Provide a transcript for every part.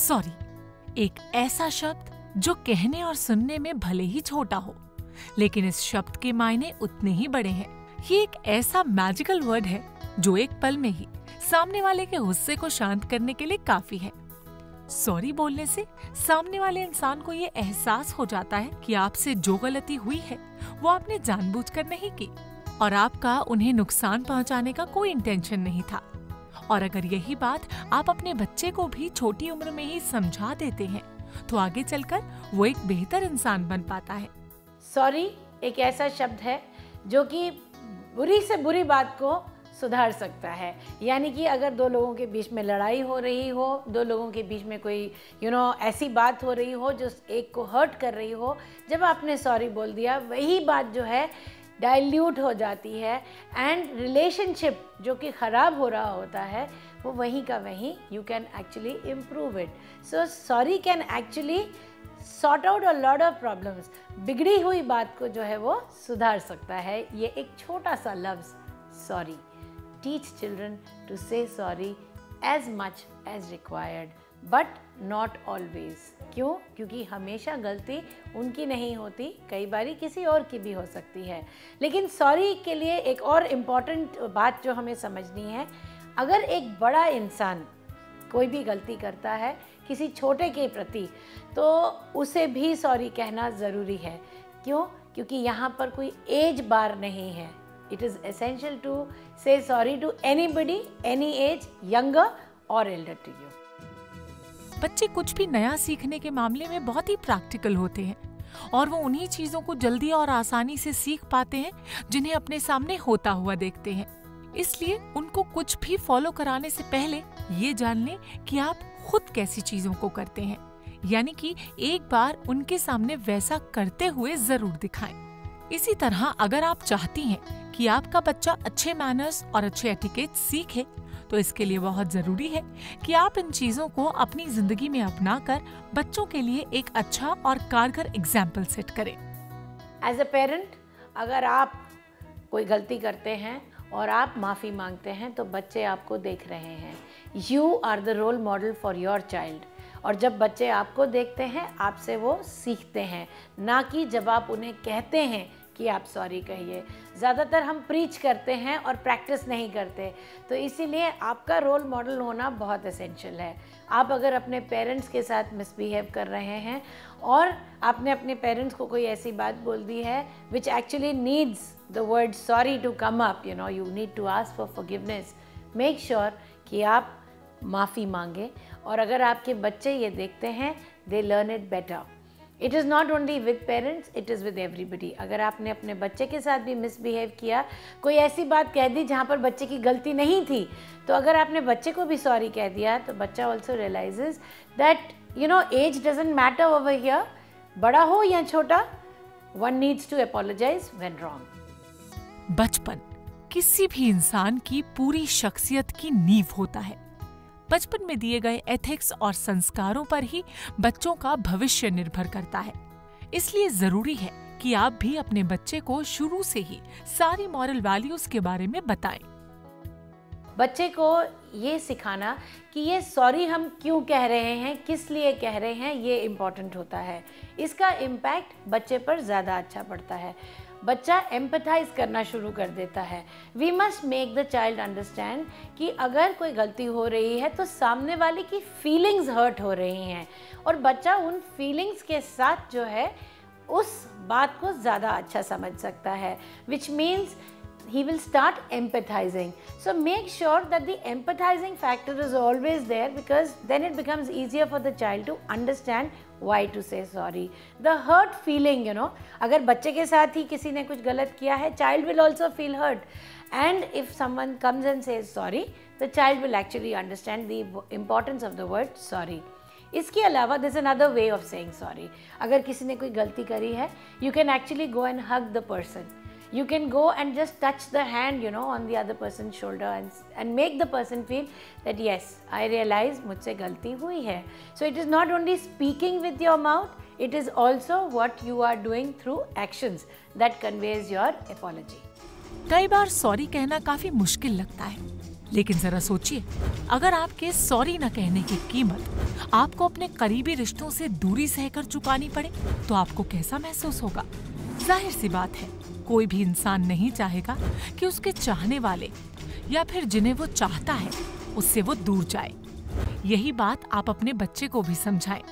Sorry एक ऐसा शब्द जो कहने और सुनने में भले ही छोटा हो, लेकिन इस शब्द के मायने उतने ही बड़े हैं। ये एक ऐसा मैजिकल वर्ड है जो एक पल में ही सामने वाले के गुस्से को शांत करने के लिए काफी है। सॉरी बोलने से सामने वाले इंसान को ये एहसास हो जाता है कि आपसे जो गलती हुई है वो आपने जानबूझकर नहीं की और आपका उन्हें नुकसान पहुंचाने का कोई इंटेंशन नहीं था। और अगर यही बात आप अपने बच्चे को भी छोटी उम्र में ही समझा देते हैं तो आगे चलकर वो एक बेहतर इंसान बन पाता है। सॉरी एक ऐसा शब्द है जो कि बुरी से बुरी बात को सुधार सकता है। यानी कि अगर दो लोगों के बीच में लड़ाई हो रही हो, दो लोगों के बीच में कोई ऐसी बात हो रही हो जो एक को हर्ट कर रही हो, जब आपने सॉरी बोल दिया वही बात जो है डाइल्यूट हो जाती है एंड रिलेशनशिप जो कि ख़राब हो रहा होता है वो वहीं का वहीं you can actually improve it. So sorry can actually sort out a lot of problems. बिगड़ी हुई बात को जो है वो सुधार सकता है ये एक छोटा सा लफ्ज़ sorry. Teach children to say sorry as much as required but not always. क्यों? क्योंकि हमेशा गलती उनकी नहीं होती, कई बारी किसी और की भी हो सकती है। लेकिन सॉरी के लिए एक और इम्पॉर्टेंट बात जो हमें समझनी है, अगर एक बड़ा इंसान कोई भी गलती करता है किसी छोटे के प्रति तो उसे भी सॉरी कहना ज़रूरी है। क्यों? क्योंकि यहाँ पर कोई एज बार नहीं है। It is essential to say sorry to anybody, any age, younger और एल्डर टू यू। बच्चे कुछ भी नया सीखने के मामले में बहुत ही प्रैक्टिकल होते हैं और वो उन्हीं चीजों को जल्दी और आसानी से सीख पाते हैं जिन्हें अपने सामने होता हुआ देखते हैं। इसलिए उनको कुछ भी फॉलो कराने से पहले ये जान लें कि आप खुद कैसी चीजों को करते हैं, यानी कि एक बार उनके सामने वैसा करते हुए जरूर दिखाएं। इसी तरह अगर आप चाहती हैं कि आपका बच्चा अच्छे मैनर्स और अच्छे एटिकेट सीखे तो इसके लिए बहुत जरूरी है कि आप इन चीजों को अपनी जिंदगी में अपनाकर बच्चों के लिए एक अच्छा और कारगर एग्जाम्पल सेट करें। एज अ पेरेंट अगर आप कोई गलती करते हैं और आप माफ़ी मांगते हैं तो बच्चे आपको देख रहे हैं। You are the role model for your child. और जब बच्चे आपको देखते हैं आपसे वो सीखते हैं, ना कि जब आप उन्हें कहते हैं कि आप सॉरी कहिए। ज़्यादातर हम प्रीच करते हैं और प्रैक्टिस नहीं करते, तो इसीलिए आपका रोल मॉडल होना बहुत एसेंशियल है। आप अगर अपने पेरेंट्स के साथ मिसबिहेव कर रहे हैं और आपने अपने पेरेंट्स को कोई ऐसी बात बोल दी है which actually needs the word sorry to come up, you need to ask for forgiveness, make sure कि आप माफ़ी मांगे। और अगर आपके बच्चे ये देखते हैं they learn it better. It is not only with parents, it is with everybody. अगर आपने अपने बच्चे के साथ भी मिसबिहेव किया, कोई ऐसी बात कह दी जहाँ पर बच्चे की गलती नहीं थी, तो अगर आपने बच्चे को भी सॉरी कह दिया तो बच्चा also realizes that age doesn't matter over here. बड़ा हो या छोटा, one needs to apologize when wrong. बचपन किसी भी इंसान की पूरी शख्सियत की नींव होता है। बचपन में दिए गए एथिक्स और संस्कारों पर ही बच्चों का भविष्य निर्भर करता है। इसलिए जरूरी है कि आप भी अपने बच्चे को शुरू से ही सारी मॉरल वैल्यूज के बारे में बताएं। बच्चे को ये सिखाना कि ये सॉरी हम क्यों कह रहे हैं, किस लिए कह रहे हैं, ये इम्पॉर्टेंट होता है। इसका इम्पैक्ट बच्चे पर ज़्यादा अच्छा पड़ता है। बच्चा एम्पथाइज करना शुरू कर देता है। We must make the child understand कि अगर कोई गलती हो रही है तो सामने वाले की फीलिंग्स हर्ट हो रही हैं और बच्चा उन फीलिंग्स के साथ जो है उस बात को ज़्यादा अच्छा समझ सकता है, which means he will start empathizing. So make sure that the empathizing factor is always there, because then it becomes easier for the child to understand why to say sorry. The hurt feeling, अगर बच्चे के साथ ही किसी ने कुछ गलत किया है, child will also feel hurt. And if someone comes and says sorry, the child will actually understand the importance of the word sorry. इसके अलावा there's another way of saying sorry. अगर किसी ने कोई गलती करी है, you can actually go and hug the person. You can go and just touch the hand, on the other person's shoulder and make the person feel that yes, I realize मुझसे गलती हुई है. So it is not only speaking with your mouth, it is also what you are doing through actions that conveys your apology. कई बार sorry कहना काफी मुश्किल लगता है, लेकिन जरा सोचिए, अगर आपके सॉरी न कहने की कीमत आपको अपने करीबी रिश्तों से दूरी सहकर चुकानी पड़े तो आपको कैसा महसूस होगा? जाहिर सी बात है, कोई भी इंसान नहीं चाहेगा कि उसके चाहने वाले या फिर जिन्हें वो चाहता है उससे वो दूर जाए। यही बात आप अपने बच्चे को भी समझाएं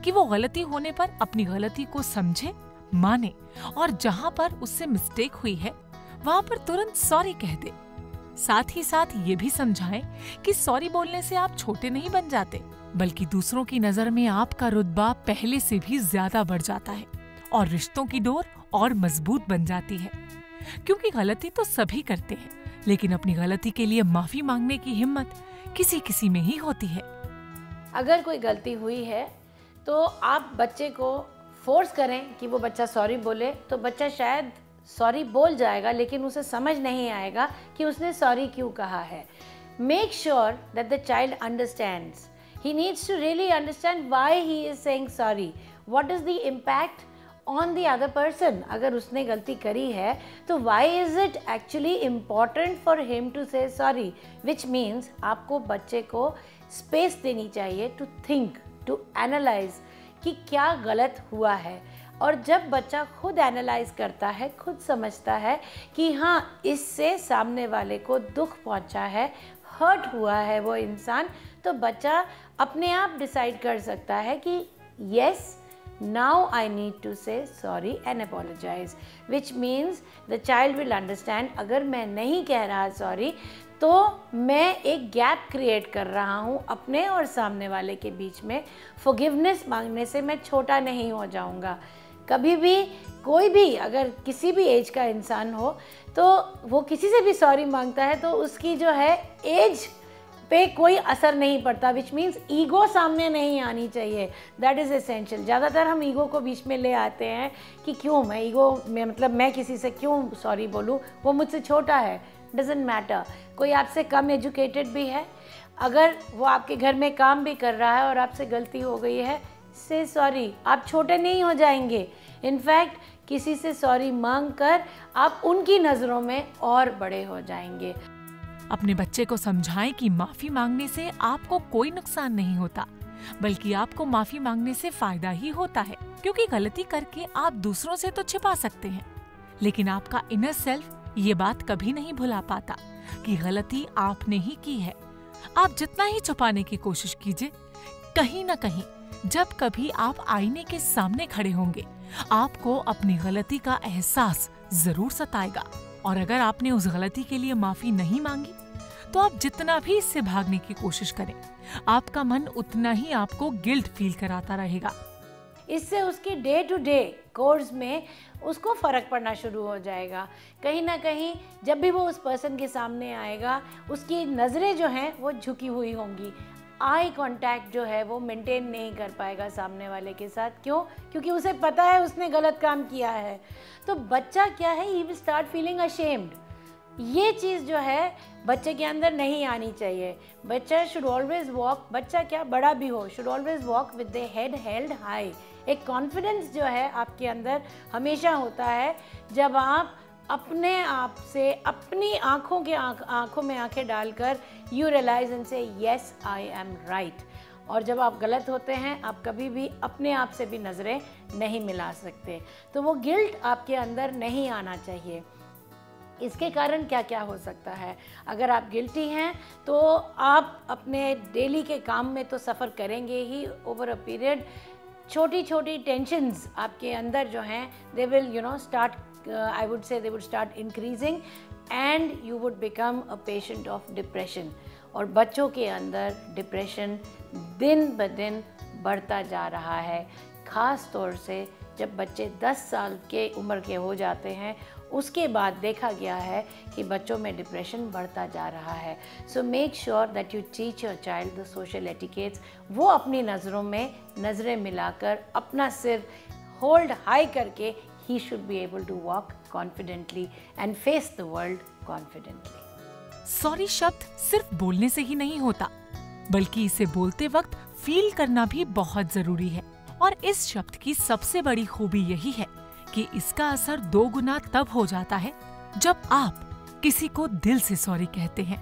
कि वो गलती होने पर अपनी गलती को समझे, माने और जहां पर उससे मिस्टेक हुई है वहां पर तुरंत सॉरी कह दे। साथ ही साथ ये भी समझाएं कि सॉरी बोलने से आप छोटे नहीं बन जाते, बल्कि दूसरों की नजर में आपका रुतबा पहले से भी ज्यादा बढ़ जाता है और रिश्तों की डोर और मजबूत बन जाती है। क्योंकि गलती तो सभी करते हैं, लेकिन अपनी गलती के लिए माफी मांगने की हिम्मत किसी किसी में ही होती है। अगर कोई गलती हुई है तो आप बच्चे को फोर्स करें कि वो बच्चा सॉरी बोले, तो बच्चा शायद सॉरी बोल जाएगा, लेकिन उसे समझ नहीं आएगा कि उसने सॉरी क्यों कहा है। Make sure that the child understands, he needs to really understand why he is saying sorry, what is the impact on the other person. अगर उसने गलती करी है तो why is it actually important for him to say sorry, which means आपको बच्चे को space देनी चाहिए टू थिंक, टू एनालाइज कि क्या गलत हुआ है। और जब बच्चा खुद एनालाइज करता है, खुद समझता है कि हाँ इससे सामने वाले को दुख पहुंचा है, हर्ट हुआ है वो इंसान, तो बच्चा अपने आप डिसाइड कर सकता है कि yes, now I need to say sorry and apologize, which means the child will understand अगर मैं नहीं कह रहा सॉरी तो मैं एक गैप क्रिएट कर रहा हूँ अपने और सामने वाले के बीच में। forgiveness मांगने से मैं छोटा नहीं हो जाऊँगा। कभी भी कोई भी अगर किसी भी एज का इंसान हो तो वो किसी से भी सॉरी मांगता है तो उसकी जो है एज पे कोई असर नहीं पड़ता, विच मीन्स ईगो सामने नहीं आनी चाहिए। That is essential. ज़्यादातर हम ईगो को बीच में ले आते हैं कि क्यों मैं ईगो में, मतलब मैं किसी से क्यों सॉरी बोलूँ, वो मुझसे छोटा है, डजेंट मैटर। कोई आपसे कम एजुकेटेड भी है, अगर वो आपके घर में काम भी कर रहा है और आपसे गलती हो गई है, से सॉरी, आप छोटे नहीं हो जाएंगे। इनफैक्ट किसी से सॉरी मांग कर आप उनकी नज़रों में और बड़े हो जाएंगे। अपने बच्चे को समझाएं कि माफी मांगने से आपको कोई नुकसान नहीं होता, बल्कि आपको माफी मांगने से फायदा ही होता है। क्योंकि गलती करके आप दूसरों से तो छिपा सकते हैं, लेकिन आपका इनर सेल्फ ये बात कभी नहीं भुला पाता कि गलती आपने ही की है। आप जितना ही छुपाने की कोशिश कीजिए, कहीं न कहीं जब कभी आप आईने के सामने खड़े होंगे, आपको अपनी गलती का एहसास जरूर सताएगा। और अगर आपने उस गलती के लिए माफी नहीं मांगी तो आप जितना भी इससे भागने की कोशिश करें, आपका मन उतना ही आपको गिल्ट फील कराता रहेगा। इससे उसके डे टू डे कोर्स में उसको फ़र्क पड़ना शुरू हो जाएगा। कहीं ना कहीं जब भी वो उस पर्सन के सामने आएगा, उसकी नज़रें जो हैं वो झुकी हुई होंगी। आई कांटेक्ट जो है वो मेंटेन नहीं कर पाएगा सामने वाले के साथ। क्यों? क्योंकि उसे पता है उसने गलत काम किया है। तो बच्चा क्या है, he will start feeling ashamed. ये चीज़ जो है बच्चे के अंदर नहीं आनी चाहिए। बच्चा शुड ऑलवेज वॉक, बच्चा क्या बड़ा भी हो, should always walk with the head held high. एक कॉन्फिडेंस जो है आपके अंदर हमेशा होता है जब आप अपने आप से अपनी आँखों में आंखें डालकर यू रियलाइज एंड से यस आई एम राइट। और जब आप गलत होते हैं, आप कभी भी अपने आप से भी नज़रें नहीं मिला सकते। तो वो गिल्ट आपके अंदर नहीं आना चाहिए। इसके कारण क्या क्या हो सकता है, अगर आप गिल्टी हैं तो आप अपने डेली के काम में तो सफ़र करेंगे ही। ओवर अ पीरियड छोटी छोटी टेंशन्स आपके अंदर जो हैं, they will start, I would say they would start increasing and you would become a patient of depression। और बच्चों के अंदर डिप्रेशन दिन ब दिन बढ़ता जा रहा है। ख़ास तौर से जब बच्चे 10 साल के उम्र के हो जाते हैं, उसके बाद देखा गया है कि बच्चों में डिप्रेशन बढ़ता जा रहा है। So make sure that you teach your child the social etiquettes. वो अपनी नज़रों में नज़रें मिलाकर अपना सिर होल्ड हाई करके he should be able to walk confidently and face the world confidently। Sorry शब्द सिर्फ बोलने से ही नहीं होता, बल्कि इसे बोलते वक्त फील करना भी बहुत जरूरी है। और इस शब्द की सबसे बड़ी खूबी यही है कि इसका असर 2 गुना तब हो जाता है जब आप किसी को दिल से सॉरी कहते हैं।